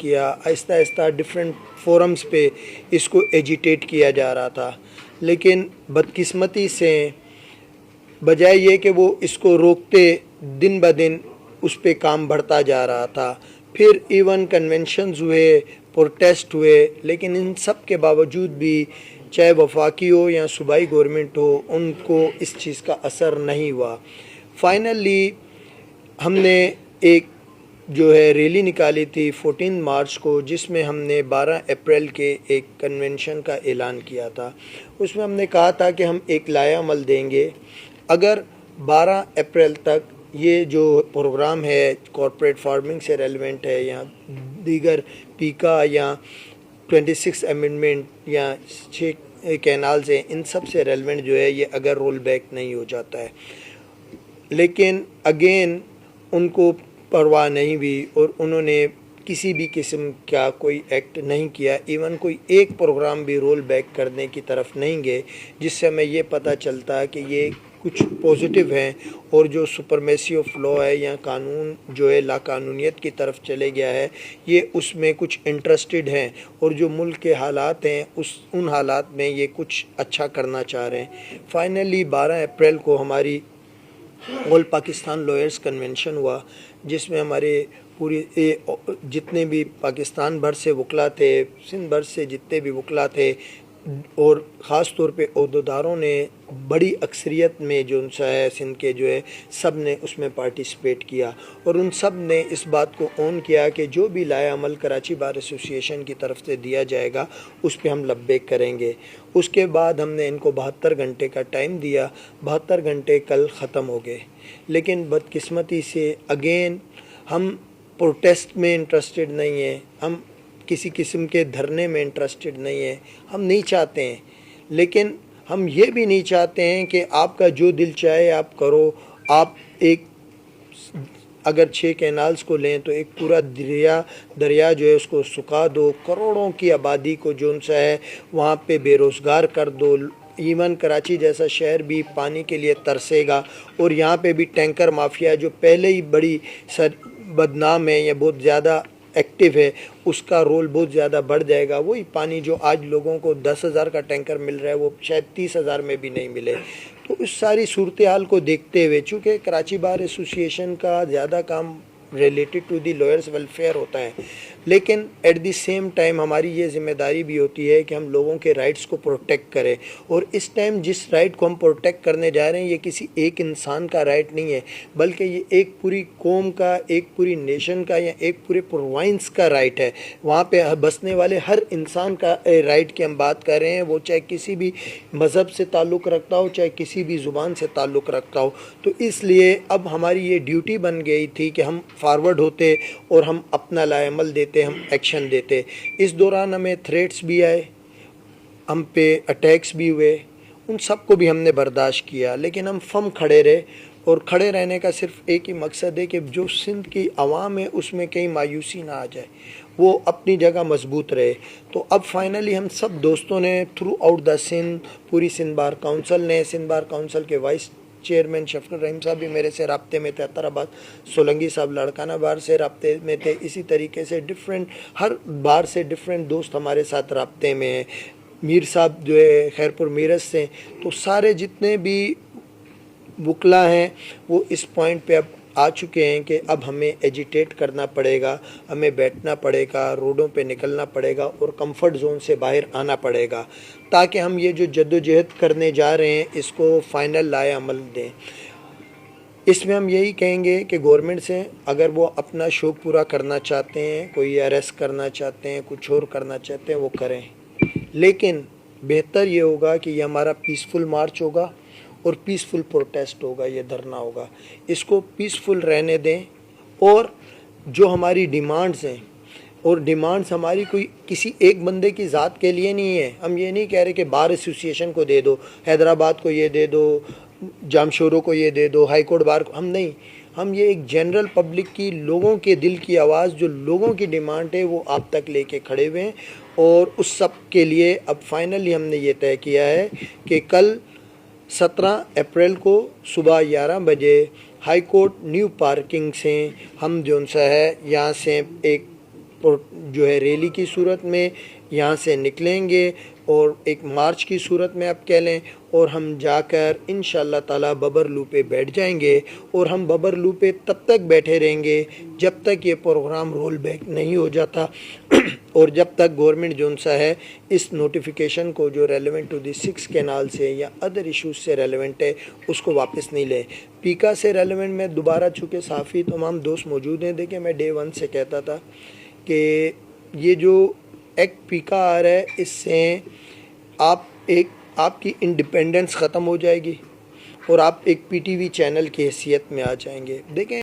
किया, Aahista Aahista different forums पे इसको एजिटेट किया जा रहा था, लेकिन बदकिस्मती से बजाय ये कि वो इसको रोकते, दिन ब दिन उस पे काम बढ़ता जा रहा था। फिर इवन कन्वेंशंस हुए, प्रोटेस्ट हुए, लेकिन इन सब के बावजूद भी चाहे वफाकी हो या सूबाई गवर्नमेंट हो, उनको इस चीज़ का असर नहीं हुआ। फाइनली हमने एक जो है रैली निकाली थी 14 मार्च को, जिसमें हमने 12 अप्रैल के एक कन्वेंशन का ऐलान किया था। उसमें हमने कहा था कि हम एक लायामल देंगे, अगर 12 अप्रैल तक ये जो प्रोग्राम है कॉरपोरेट फार्मिंग से रेलिवेंट है या दीगर पीका या 26 अमेंडमेंट या 6 कैनाल से, इन सब से रेलिवेंट जो है ये अगर रोल बैक नहीं हो जाता है, लेकिन अगेन उनको परवाह नहीं हुई और उन्होंने किसी भी किस्म का कोई एक्ट नहीं किया, इवन कोई एक प्रोग्राम भी रोल बैक करने की तरफ नहीं गए, जिससे हमें ये पता चलता है कि ये कुछ पॉजिटिव हैं और जो सुपरमेसी ऑफ लॉ है या कानून जो है लाकानूनियत की तरफ चले गया है, ये उसमें कुछ इंटरेस्टेड हैं और जो मुल्क के हालात हैं उन हालात में ये कुछ अच्छा करना चाह रहे हैं। फाइनली 12 अप्रैल को हमारी ऑल पाकिस्तान लॉयर्स कन्वेंशन हुआ, जिसमें हमारे पूरी जितने भी पाकिस्तान भर से वकला थे, सिंध भर से जितने भी वकला थे और ख़ास तौर पे ओहदेदारों ने बड़ी अक्सरियत में जो उनसा है सिंध के जो है सब ने उसमें पार्टिसिपेट किया और उन सब ने इस बात को ऑन किया कि जो भी लाया अमल कराची बार एसोसिएशन की तरफ से दिया जाएगा उस पे हम लब्बैक करेंगे। उसके बाद हमने इनको 72 घंटे का टाइम दिया। 72 घंटे कल ख़त्म हो गए, लेकिन बदकिस्मती से अगेन हम प्रोटेस्ट में इंटरेस्टेड नहीं हैं, हम किसी किस्म के धरने में इंटरेस्टेड नहीं है, हम नहीं चाहते हैं, लेकिन हम ये भी नहीं चाहते हैं कि आपका जो दिल चाहे आप करो। आप एक अगर 6 कैनाल्स को लें तो एक पूरा दरिया जो है उसको सुखा दो, करोड़ों की आबादी को जो उनसा है वहाँ पे बेरोज़गार कर दो। इवन कराची जैसा शहर भी पानी के लिए तरसेगा और यहाँ पे भी टैंकर माफिया जो पहले ही बड़ी बदनाम है या बहुत ज़्यादा एक्टिव है, उसका रोल बहुत ज़्यादा बढ़ जाएगा। वही पानी जो आज लोगों को 10,000 का टैंकर मिल रहा है वो शायद 30,000 में भी नहीं मिले। तो इस सारी सूरत हाल को देखते हुए, चूँकि कराची बार एसोसिएशन का ज़्यादा काम related to the lawyers welfare होता है, लेकिन एट द सेम टाइम हमारी ये जिम्मेदारी भी होती है कि हम लोगों के राइट्स को प्रोटेक्ट करें। और इस टाइम जिस राइट को हम प्रोटेक्ट करने जा रहे हैं ये किसी एक इंसान का राइट नहीं है, बल्कि ये एक पूरी कौम का, एक पूरी नेशन का या एक पूरे प्रोविंस का राइट है। वहाँ पे बसने वाले हर इंसान का राइट की हम बात कर रहे हैं, वो चाहे किसी भी मज़हब से ताल्लुक़ रखता हो, चाहे किसी भी ज़ुबान से ताल्लुक़ रखता हो। तो इसलिए अब हमारी ये ड्यूटी बन गई थी कि हम फॉरवर्ड होते और हम अपना लाएमल देते, हम एक्शन देते। इस दौरान हमें थ्रेट्स भी आए, हम पे अटैक्स भी हुए, उन सब को भी हमने बर्दाश्त किया, लेकिन हम फम खड़े रहे। और खड़े रहने का सिर्फ एक ही मकसद है कि जो सिंध की आवाम है उसमें कहीं मायूसी ना आ जाए, वो अपनी जगह मजबूत रहे। तो अब फाइनली हम सब दोस्तों ने थ्रू आउट द सिंध, पूरी सिंध बार काउंसिल ने, सिंध बार काउंसिल के वाइस चेयरमैन शफकुर रहीम साहब भी मेरे से रब्ते में थे, अतराबाद सोलंगी साहब लड़काना बार से रब्ते में थे, इसी तरीके से डिफरेंट हर बार से डिफरेंट दोस्त हमारे साथ रब्ते में हैं। मीर साहब जो है खैरपुर मीरज से। तो सारे जितने भी वकला हैं वो इस पॉइंट पे अब आ चुके हैं कि अब हमें एजिटेट करना पड़ेगा, हमें बैठना पड़ेगा, रोडों पे निकलना पड़ेगा और कंफर्ट जोन से बाहर आना पड़ेगा, ताकि हम ये जो जद्दोजहद करने जा रहे हैं इसको फाइनल लाए अमल दें। इसमें हम यही कहेंगे कि गवर्नमेंट से अगर वो अपना शौक़ पूरा करना चाहते हैं, कोई अरेस्ट करना चाहते हैं, कुछ और करना चाहते हैं, वो करें, लेकिन बेहतर ये होगा कि ये हमारा पीसफुल मार्च होगा और पीसफुल प्रोटेस्ट होगा, ये धरना होगा, इसको पीसफुल रहने दें। और जो हमारी डिमांड्स हैं, और डिमांड्स हमारी कोई किसी एक बंदे की ज़ात के लिए नहीं है। हम ये नहीं कह रहे कि बार एसोसिएशन को दे दो, हैदराबाद को ये दे दो, जामशोरों को ये दे दो, हाई कोर्ट बार को, हम नहीं। हम ये एक जनरल पब्लिक की, लोगों के दिल की आवाज़, जो लोगों की डिमांड है वो आप तक लेके खड़े हुए हैं। और उस सब के लिए अब फाइनली हमने ये तय किया है कि कल 17 अप्रैल को सुबह 11 बजे हाई कोर्ट न्यू पार्किंग से हम जो सा है यहाँ से एक जो है रैली की सूरत में यहाँ से निकलेंगे और एक मार्च की सूरत में आप कह लें, और हम जाकर इंशाअल्लाह ताला बबरलू पे बैठ जाएंगे। और हम बबरलू पे तब तक बैठे रहेंगे जब तक ये प्रोग्राम रोल बैक नहीं हो जाता और जब तक गवर्नमेंट जो सा है इस नोटिफिकेशन को जो रेलेवेंट टू दी 6 कैनाल से या अदर इश्यूज से रेलेवेंट है उसको वापस नहीं ले। पीका से रेलेवेंट में दोबारा, चूँकि साफ़ी तमाम दोस्त मौजूद हैं, देखिए मैं डे 1 से कहता था कि ये जो एक्ट पीका आ रहा है इससे आपकी इंडिपेंडेंस ख़त्म हो जाएगी और आप एक पीटीवी चैनल की हैसियत में आ जाएंगे। देखें